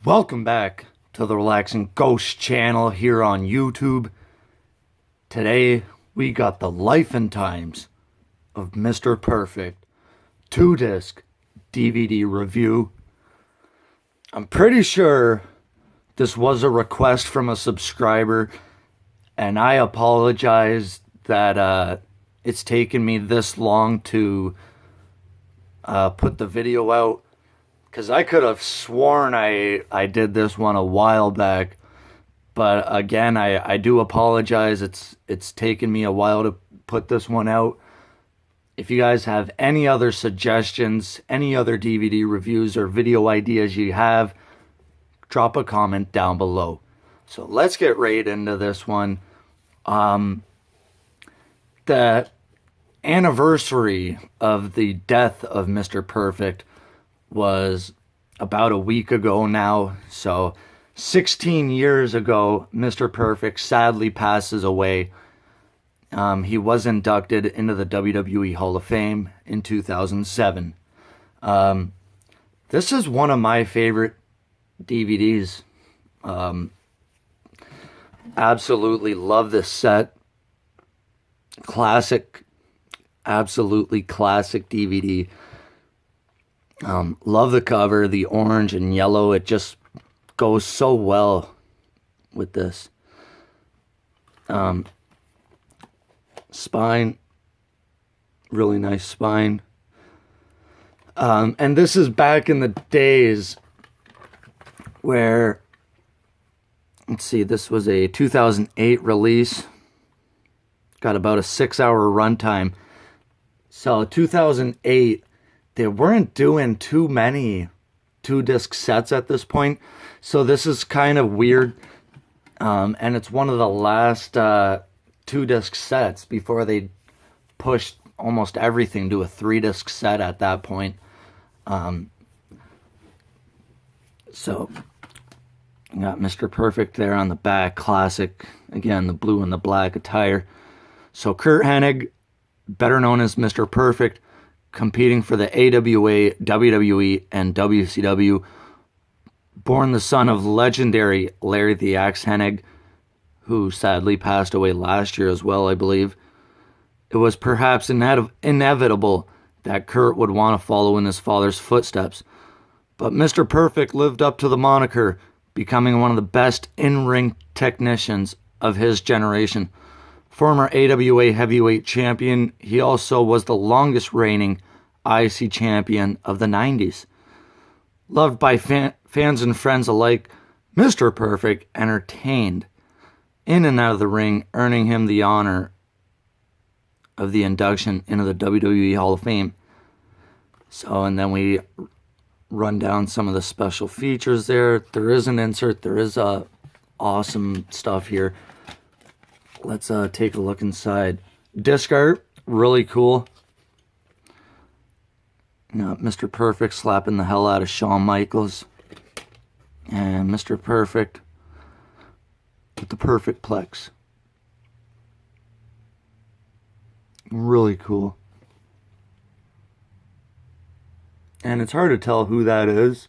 Welcome back to the Relaxing Ghost channel here on YouTube. Today we got the life and times of Mr. Perfect 2-disc DVD review. I'm pretty sure this was a request from a subscriber, and I apologize that it's taken me this long to put the video out. Because I could have sworn I did this one a while back. But again, I do apologize. It's taken me a while to put this one out. If you guys have any other suggestions, any other DVD reviews or video ideas you have, drop a comment down below. So let's get right into this one. The anniversary of the death of Mr. Perfect was about a week ago now. So 16 years ago, Mr. Perfect sadly passes away. He was inducted into the WWE Hall of Fame in 2007. This is one of my favorite DVDs. Absolutely love this set. Classic, absolutely classic DVD. Love the cover, the orange and yellow. It just goes so well with this. Spine, really nice spine. And this is back in the days where, let's see, this was a 2008 release. Got about a 6-hour runtime. So 2008, they weren't doing too many 2-disc sets at this point. So this is kind of weird. And it's one of the last 2-disc sets before they pushed almost everything to a 3-disc set at that point. So you got Mr. Perfect there on the back. Classic. Again, the blue and the black attire. So Curt Hennig, better known as Mr. Perfect, competing for the AWA, WWE, and WCW, born the son of legendary Larry the Axe Hennig, who sadly passed away last year as well, I believe. It was perhaps inevitable that Curt would want to follow in his father's footsteps, but Mr. Perfect lived up to the moniker, becoming one of the best in-ring technicians of his generation. Former AWA heavyweight champion, he also was the longest reigning IC champion of the 90s. Loved by fans and friends alike, Mr. Perfect entertained in and out of the ring, earning him the honor of the induction into the WWE Hall of Fame. So, and then we run down some of the special features there. There is an insert. There is awesome stuff here. Let's take a look inside. Disc art, really cool. Mr. Perfect slapping the hell out of Shawn Michaels. And Mr. Perfect with the perfect plex. Really cool. And it's hard to tell who that is,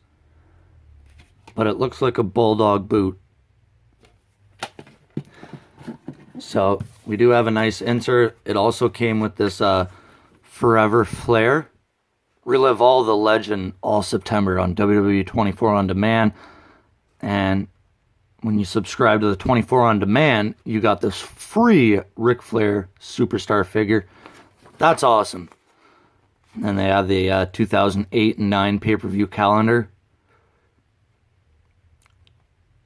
but it looks like a bulldog boot. So we do have a nice insert. It also came with this Forever Flare. Relive all the legend all September on WWE 24 On Demand. And when you subscribe to the 24 On Demand, you got this free Ric Flair Superstar figure. That's awesome. And they have the 2008 and 9 pay-per-view calendar.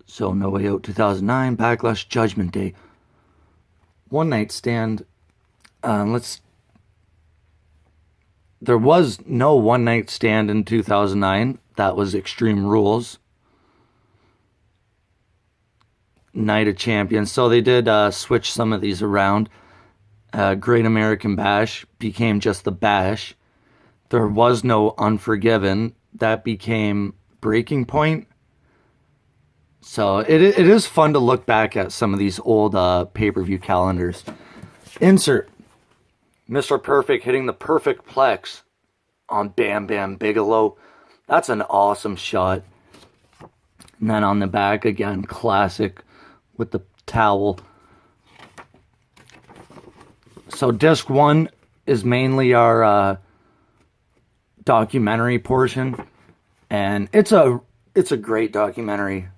So No Way Out 2009, Backlash, Judgment Day. One Night Stand. There was no One Night Stand in 2009. That was Extreme Rules. Night of Champions. So they did switch some of these around. Great American Bash became just the Bash. There was no Unforgiven. That became Breaking Point. So it is fun to look back at some of these old pay-per-view calendars. Insert. Mr. Perfect hitting the perfect plex on Bam Bam Bigelow. That's an awesome shot. And then on the back, again, classic with the towel. So disc 1 is mainly our documentary portion, and it's a great documentary.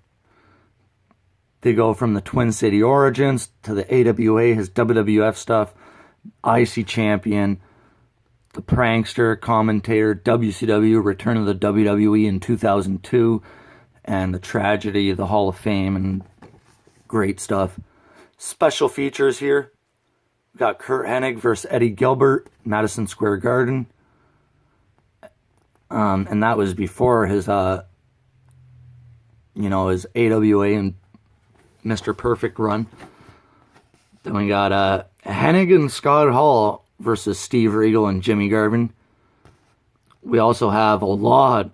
They go from the Twin City origins to the AWA, his WWF stuff, IC champion, the prankster, commentator, WCW, return of the WWE in 2002, and the tragedy of the Hall of Fame, and great stuff. Special features here. We got Curt Hennig versus Eddie Gilbert, Madison Square Garden. And that was before his, his AWA and Mr. Perfect run. Then we got Hennig and Scott Hall versus Steve Regal and Jimmy Garvin. We also have a lot.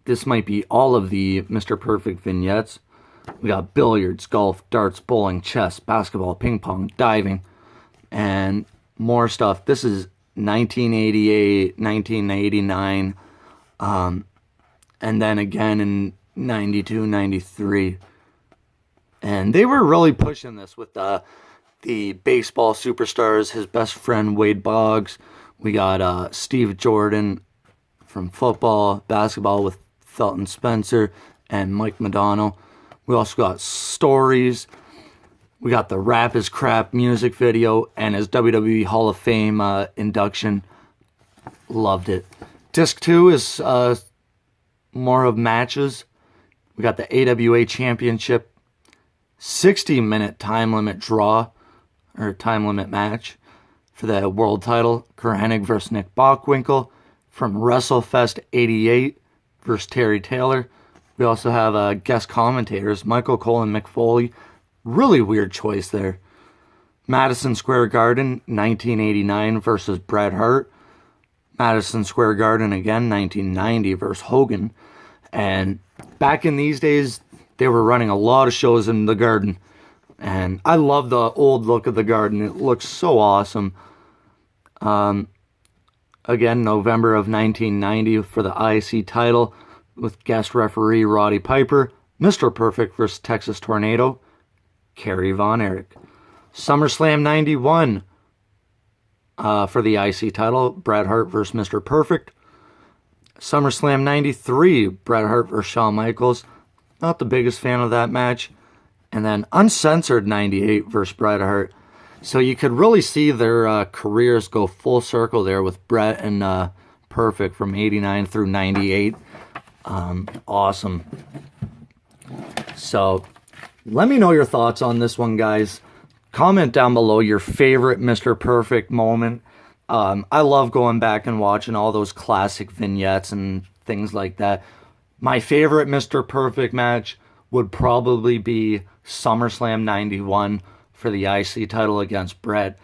This might be all of the Mr. Perfect vignettes. We got billiards, golf, darts, bowling, chess, basketball, ping pong, diving, and more stuff. This is 1988, 1989, and then again in 92, 93. And they were really pushing this with the baseball superstars, his best friend Wade Boggs. We got Steve Jordan from football, basketball with Felton Spencer and Mike Madonna. We also got stories. We got the Rap is Crap music video and his WWE Hall of Fame induction. Loved it. Disc 2 is more of matches. We got the AWA Championship 60-minute time limit draw, or time limit match for the world title. Curt Hennig versus Nick Bockwinkel from WrestleFest 88 versus Terry Taylor. We also have guest commentators, Michael Cole and Mick Foley. Really weird choice there. Madison Square Garden, 1989 versus Bret Hart. Madison Square Garden again, 1990 versus Hogan. And back in these days, they were running a lot of shows in the Garden. And I love the old look of the Garden. It looks so awesome. Again, November of 1990 for the IC title with guest referee Roddy Piper. Mr. Perfect versus Texas Tornado, Kerry Von Erich. SummerSlam 91 for the IC title, Bret Hart versus Mr. Perfect. SummerSlam 93, Bret Hart versus Shawn Michaels. Not the biggest fan of that match. And then Uncensored 98 versus Bret Hart. So you could really see their careers go full circle there with Bret and Perfect from 89 through 98. Awesome. So let me know your thoughts on this one, guys. Comment down below your favorite Mr. Perfect moment. I love going back and watching all those classic vignettes and things like that. My favorite Mr. Perfect match would probably be SummerSlam 91 for the IC title against Bret.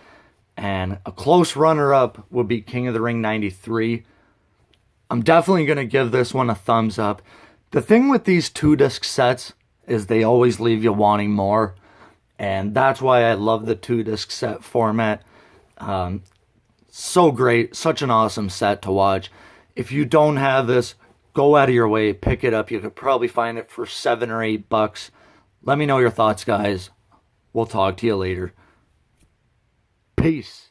And a close runner-up would be King of the Ring 93. I'm definitely going to give this one a thumbs up. The thing with these 2-disc sets is they always leave you wanting more. And that's why I love the 2-disc set format. So great. Such an awesome set to watch. If you don't have this, go out of your way. Pick it up. You could probably find it for $7 or $8. Let me know your thoughts, guys. We'll talk to you later. Peace.